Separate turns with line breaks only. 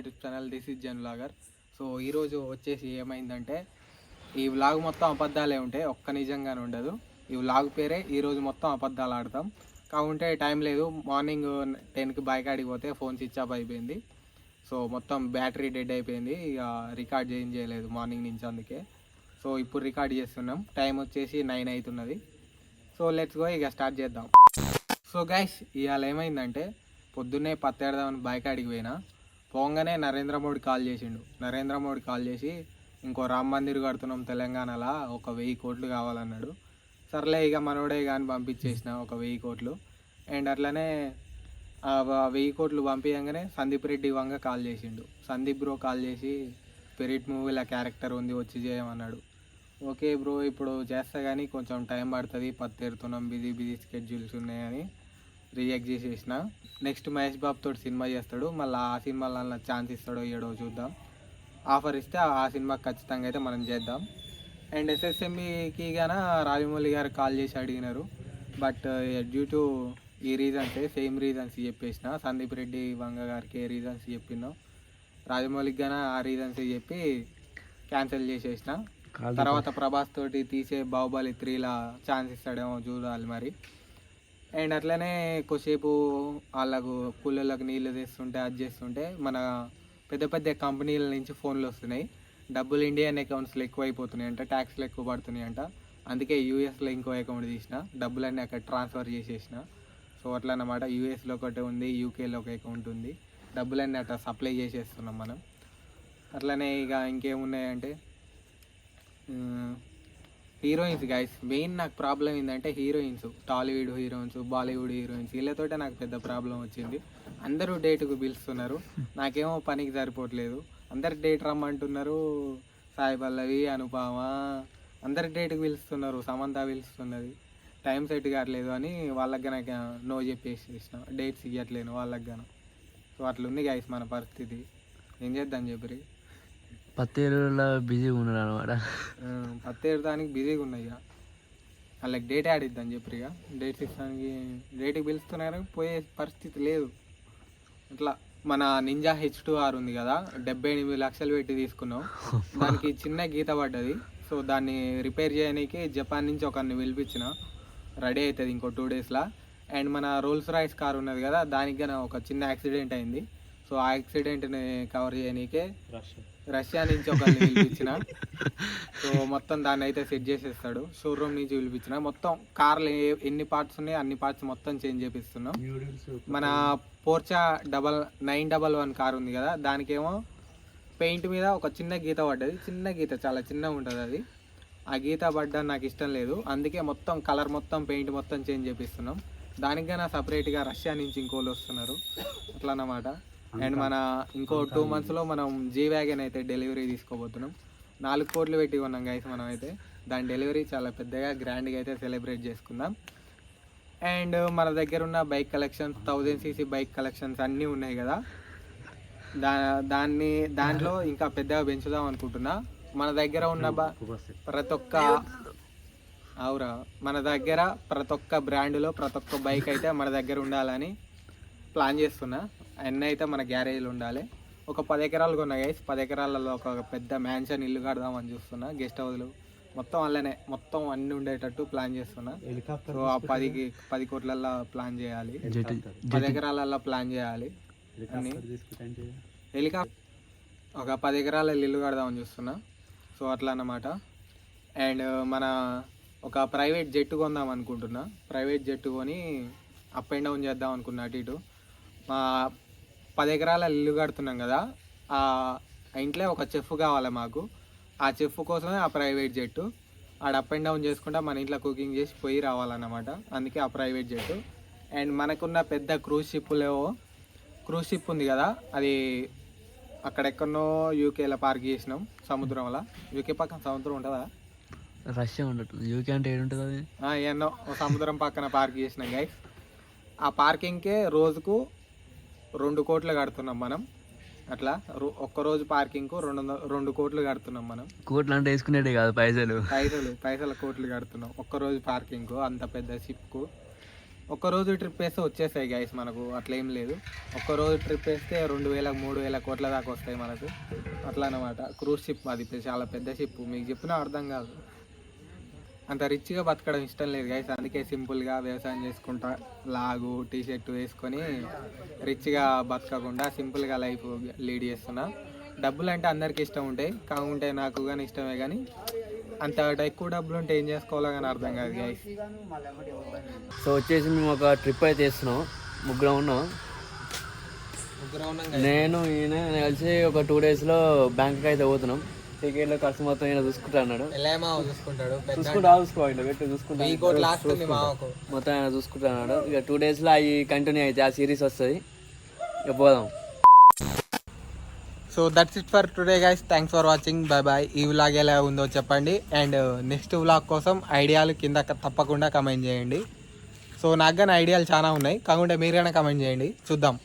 YouTube channel this is Jan vlogger. So ఈరోజు వచ్చేసి ఏమైందంటే ఈ వ్లాగ్ మొత్తం అబద్ధాలే ఉంటాయి, ఒక్క నిజంగానే ఉండదు. ఈ వ్లాగ్ పేరే ఈరోజు మొత్తం అబద్ధాలు ఆడతాం. కాకుంటే టైం లేదు, మార్నింగ్ 10కి బైక్ ఆడికి పోతే ఫోన్ స్విచ్ ఆఫ్ అయిపోయింది. సో మొత్తం బ్యాటరీ డెడ్ అయిపోయింది, ఇక రికార్డ్ చేయలేదు మార్నింగ్ నుంచి. అందుకే సో ఇప్పుడు రికార్డ్ చేస్తున్నాం. టైం వచ్చేసి 9 అవుతున్నది. సో లెట్స్ గో, ఇక స్టార్ట్ చేద్దాం. సో గైస్, ఇవాళ ఏమైందంటే పొద్దున్నే పత్తేడదామని బైక్ ఆడికి పోగానే నరేంద్ర మోడీ కాల్ చేసిండు. నరేంద్ర మోడీ కాల్ చేసి ఇంకో రామ్ మందిర్ కడుతున్నాం తెలంగాణలో, 1,000 కోట్లు కావాలన్నాడు. సర్లే ఇక మనోడే కానీ పంపించేసిన 1,000 కోట్లు. అండ్ అట్లనే 1,000 కోట్లు పంపించగానే సందీప్ రెడ్డి వంగ కాల్ చేసిండు. సందీప్ బ్రో కాల్ చేసి స్పిరిట్ మూవీలో క్యారెక్టర్ ఉంది వచ్చి చేయమన్నాడు. ఓకే బ్రో ఇప్పుడు చేస్తా కానీ కొంచెం టైం పడుతుంది, పత్తేరుతున్నాం, బిజీ స్కెడ్యూల్స్ ఉన్నాయని రిజెక్ట్ చేసేసిన. నెక్స్ట్ మహేష్ బాబు తోటి సినిమా చేస్తాడు, మళ్ళీ ఆ సినిమాలో ఛాన్స్ ఇస్తాడో ఇయ్యడో చూద్దాం. ఆఫర్ ఇస్తే ఆ సినిమాకి ఖచ్చితంగా అయితే మనం చేద్దాం. అండ్ ఎస్ఎస్ఎంఈకి గాన రాజమౌళి గారు కాల్ చేసి అడిగినారు. బట్ డ్యూ టు ఈ రీజన్సే, సేమ్ రీజన్స్ చెప్పేసిన. సందీప్ రెడ్డి వంగ గారికి ఏ రీజన్స్ చెప్పినో రాజమౌళికి గాన ఆ రీజన్స్ చెప్పి క్యాన్సిల్ చేసేసిన. తర్వాత ప్రభాస్ తోటి తీసే బాహుబలి 3లా ఛాన్స్ ఇస్తాడేమో చూడాలి మరి. అండ్ అట్లనే కొద్దిసేపు వాళ్ళకు కూలీలకు నీళ్ళు తెస్తుంటే అది చేస్తుంటే మన పెద్ద పెద్ద కంపెనీల నుంచి ఫోన్లు వస్తున్నాయి. డబ్బులు ఇండియన్ అకౌంట్స్లో ఎక్కువ అయిపోతున్నాయి అంట, ట్యాక్స్లు ఎక్కువ పడుతున్నాయి అంట. అందుకే యూఎస్లో ఇంకో అకౌంట్ తీసిన, డబ్బులన్నీ అక్కడ ట్రాన్స్ఫర్ చేసేసిన. సో అట్లా అన్నమాట. యూఎస్లో ఒకటి ఉంది, యూకేలో ఒక అకౌంట్ ఉంది. డబ్బులన్నీ అట్లా సప్లై చేసేస్తున్నాం మనం. అట్లనే ఇక ఇంకేమున్నాయంటే హీరోయిన్స్ గైస్. మెయిన్ నాకు ప్రాబ్లం ఏంటంటే heroines, Tollywood heroines, Bollywood heroines, వీళ్ళతోటే నాకు పెద్ద ప్రాబ్లం వచ్చింది. అందరూ డేట్కు పిలుస్తున్నారు, నాకేమో పనికి సరిపోవట్లేదు. అందరికి డేట్ రమ్మంటున్నారు, సాయి పల్లవి, అనుపమ, అందరికి డేట్కి పిలుస్తున్నారు, సమంత పిలుస్తున్నది. టైం సెట్ కావట్లేదు అని వాళ్ళకి నాకు నో చెప్పేసేసిన, డేట్స్ ఇవ్వట్లేను వాళ్ళకి గాను. సో అట్లుంది గైస్ మన పరిస్థితి. ఏం చేద్దాం చెప్పి
పత్తేరులో బిజీగా ఉన్నాడు అనమాట.
పత్తేరుదానికి బిజీగా ఉన్నాయి. ఇక వాళ్ళకి డేట్ ఆడిద్దని చెప్పి ఇక డేట్స్ ఇస్తానికి డేట్కి పిలుస్తున్నారు, పోయే పరిస్థితి లేదు. ఇట్లా మన నింజా H2R ఉంది కదా, 78 లక్షలు పెట్టి తీసుకున్నాం. దానికి చిన్న గీత పడ్డది. సో దాన్ని రిపేర్ చేయడానికి జపాన్ నుంచి ఒకరిని పిలిపించిన, రెడీ అవుతుంది ఇంకో 2 డేస్లో. అండ్ మన రోల్స్ రాయిస్ కార్ ఉన్నది కదా, దానికి కానీ ఒక చిన్న యాక్సిడెంట్ అయింది. సో ఆ యాక్సిడెంట్ని కవర్ చేయడానికే రష్యా నుంచి ఒకరిని పిలిపించిన. సో మొత్తం దాన్ని అయితే సెట్ చేసేస్తాడు. షోరూమ్ నుంచి పిలిపించిన. మొత్తం కార్లు ఎన్ని పార్ట్స్ ఉన్నాయో అన్ని పార్ట్స్ మొత్తం చేంజ్ చేపిస్తున్నాం. మన పోర్చా 911 కార్ ఉంది కదా, దానికేమో పెయింట్ మీద ఒక చిన్న గీత పడ్డది. చిన్న గీత, చాలా చిన్నగా ఉంటుంది అది. ఆ గీత పడ్డా నాకు ఇష్టం లేదు, అందుకే మొత్తం కలర్ మొత్తం పెయింట్ మొత్తం చేంజ్ చేపిస్తున్నాం. దానికైనా సపరేట్గా రష్యా నుంచి ఇంకోళ్ళు వస్తున్నారు, అట్లా అన్నమాట. అండ్ మన ఇంకో 2 monthsలో మనం జీ వ్యాగన్ అయితే డెలివరీ తీసుకోబోతున్నాం. 4 కోట్లు పెట్టి కొన్నాం గైస్ మనం అయితే. దాని డెలివరీ చాలా పెద్దగా గ్రాండ్గా అయితే సెలబ్రేట్ చేసుకుందాం. అండ్ మన దగ్గర ఉన్న bike collections, 1000cc bike collections అన్నీ ఉన్నాయి కదా, దాంట్లో ఇంకా పెద్దగా పెంచుదాం అనుకుంటున్నా. మన దగ్గర ఉన్న ప్రతి ఒక్క బ్రాండ్లో ప్రతి ఒక్క బైక్ అయితే మన దగ్గర ఉండాలని ప్లాన్ చేస్తున్నా. అన్నీ అయితే మన గ్యారేజ్లో ఉండాలి. ఒక 10 ఎకరాలు కొన్నా గైస్. 10 ఎకరాలలో ఒక పెద్ద మ్యాన్షన్ ఇల్లు కడదామని చూస్తున్నా. గెస్ట్ హౌస్లు మొత్తం అలానే మొత్తం అన్నీ ఉండేటట్టు ప్లాన్ చేస్తున్నా. సో ఆ 10 కోట్లల్లో ప్లాన్ చేయాలి, 10 ఎకరాలలో ప్లాన్ చేయాలి అన్నీ. హెలికాప్టర్ ఒక 10 ఎకరాల ఇల్లు కడదామని చూస్తున్నా. సో అట్లా అన్నమాట. అండ్ మన ఒక ప్రైవేట్ జెట్ కొందాం అనుకుంటున్నా. ప్రైవేట్ జెట్ కొని అప్ అండ్ డౌన్ చేద్దాం అనుకున్నా అటు ఇటు. మా 10 ఎకరాల ఇల్లు కడుతున్నాం కదా, ఆ ఇంట్లో ఒక చెఫ్ కావాలి మాకు. ఆ చెఫ్ కోసమే ఆ ప్రైవేట్ జెట్టు. ఆడ అప్ అండ్ డౌన్ చేసుకుంటా మన ఇంట్లో కుకింగ్ చేసి పోయి రావాలన్నమాట. అందుకే ఆ ప్రైవేట్ జెట్టు. అండ్ మనకున్న పెద్ద క్రూజ్ షిప్ ఉంది కదా, అది అక్కడెక్కడనో యూకేలో పార్క్ చేసినాం సముద్రంలో. యూకే పక్కన సముద్రం ఉంటుందా?
రష్యా ఉండటం, యూకే అంటే ఏముంటుంది?
ఎన్నో సముద్రం పక్కన పార్క్ చేసినాం గైస్. ఆ పార్కింగ్కే రోజుకు 2 కోట్లు కడుతున్నాం మనం. అట్లా ఒక్కరోజు పార్కింగ్కు 2 కోట్లు కడుతున్నాం మనం.
కోట్లు అంటే వేసుకునేదే కాదు, పైసలు
కోట్లు కడుతున్నాం ఒక్కరోజు పార్కింగ్కు. అంత పెద్ద షిప్కు ఒక్కరోజు ట్రిప్ వేస్తే వచ్చేస్తాయి గైస్ మనకు, అట్లా ఏం లేదు. ఒక్కరోజు ట్రిప్ వేస్తే 2,000-3,000 కోట్ల దాకా వస్తాయి మనకు, అట్లా అనమాట. క్రూజ్ షిప్ అది చాలా పెద్ద షిప్, మీకు చెప్పినా అర్థం కాదు. అంత రిచ్గా బతకడం ఇష్టం లేదు గైస్, అందుకే సింపుల్గా వ్యవసాయం చేసుకుంటా లాగు టీషర్ట్ వేసుకొని రిచ్గా బతకకుండా సింపుల్గా లైఫ్ లీడ్ చేస్తున్నా. డబ్బులు అంటే అందరికీ ఇష్టం ఉంటాయి, కాకుంటే నాకు కానీ ఇష్టమే, కానీ అంత ఎక్కువ డబ్బులు ఉంటే ఏం చేసుకోవాలో కానీ అర్థం కాదు గైస్.
సో వచ్చేసి మేము ఒక ట్రిప్ అయితే వేస్తున్నాం, ముగ్గురం ఉన్నాం. నేను ఈయన కలిసి ఒక 2 daysలో బ్యాంక్కి అయితే పోతున్నాం. టికెట్లో ఖర్చు మొత్తం ఈయన చూసుకుంటా అన్నాడు. మొత్తం ఆయన చూసుకుంటా అన్నాడు. ఇక 2 daysలో అవి కంటిన్యూ అయితే ఆ సిరీస్ వస్తుంది, ఇక పోదాం.
So that's it for today guys, thanks for watching, bye bye. ఈ వ్లాగ్ ఎలా ఉందో చెప్పండి, అండ్ నెక్స్ట్ వ్లాగ్ కోసం ఐడియాలు కింద తప్పకుండా కమెంట్ చేయండి. సో నాకు కానీ ఐడియాలు చాలా ఉన్నాయి, కాకుంటే మీరు కానీ కమెంట్ చేయండి, చూద్దాం.